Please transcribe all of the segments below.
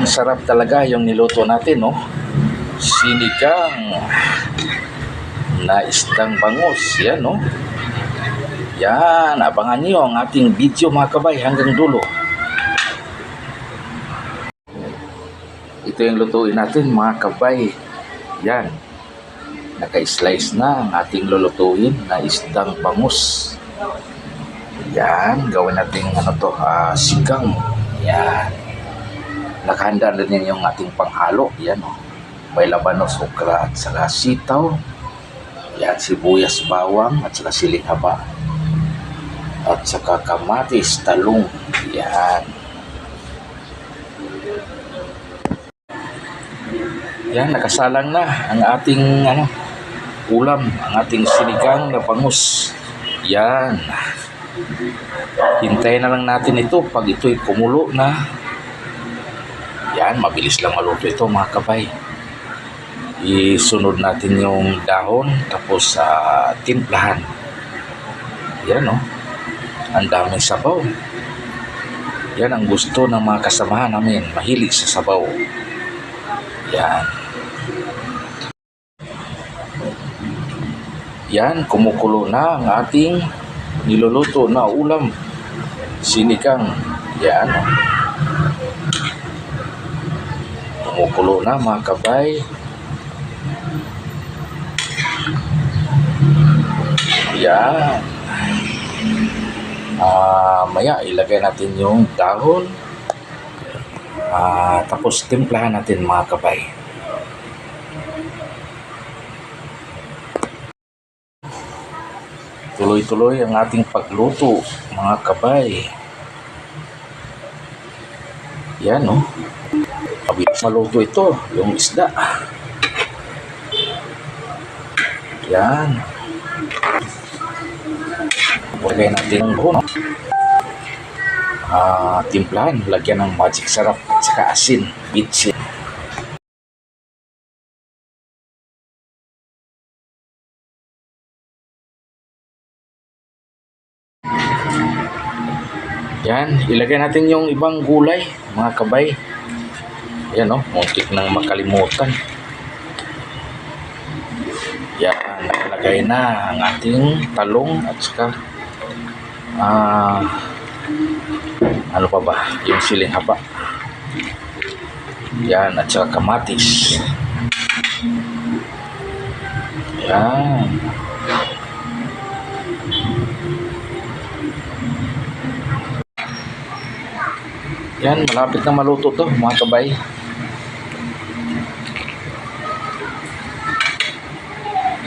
sarap talaga yung niluto natin, no? Sinigang na isdang bangus. Yan, no? Yan, abangan niyo ang ating video mga kabay hanggang dulo. Ito yung lutuin natin mga kabay. Yan, naka-slice na ang ating lulutuin na isdang bangus. Yan, gawin natin sigang. Yan, nakahanda na din yung ating panghalo. Yan, oh. May labanos, okra at saka sitaw. Yan, sibuyas, bawang at saka siling haba. At saka kamatis, talong. Yan. Yan, nakasalang na ang ating ulam, ang ating sinigang na bangus. Yan. Hintayin na lang natin ito pag ito'y kumulo na. Yan, mabilis lang maluto ito mga kabay. Isunod natin yung dahon tapos timplahan. Yan, no? Ang daming sabaw. Yan ang gusto ng mga kasamahan namin, mahilig sa sabaw. Yan. Yan, kumukulo na ang ating niluluto na ulam, sinigang. Yan, kumukulo na mga kabay. Yan. Maya ilagay natin yung dahon. Tapos timplahan natin mga kabay. Tuloy-tuloy ang ating pagluto mga kabay. Yan, no? Mabilis maluto ito, yung isda. Yan. Lagay natin ng buo, no? Timplahan, lagyan ng magic sarap at saka asin, bitsin. Yan, ilagay natin yung ibang gulay mga kabay. Yan, no, muntik nang makalimutan. Yan, nakalagay na ang ating talong at saka ano pa ba, yung siling haba. Yan, at saka kamatis. Yan. Yan, malapit na maluto to mga kabay.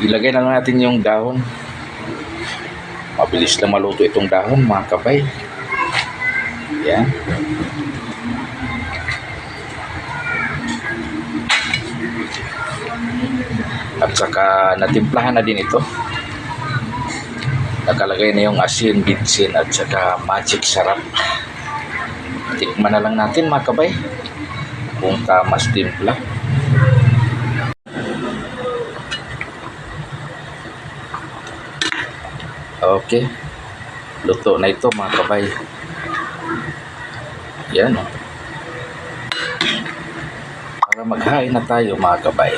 Ilagay na lang natin yung dahon. Mabilis lang maluto itong dahon mga kabay. Yan. At saka natimplahan na din ito. Nakalagay na yung asin, bitsin at saka magic sarap. Tikman na lang natin mga kabay kung tamas timpla. Okay, luto na ito mga kabay. Yan, para maghain na tayo mga kabay.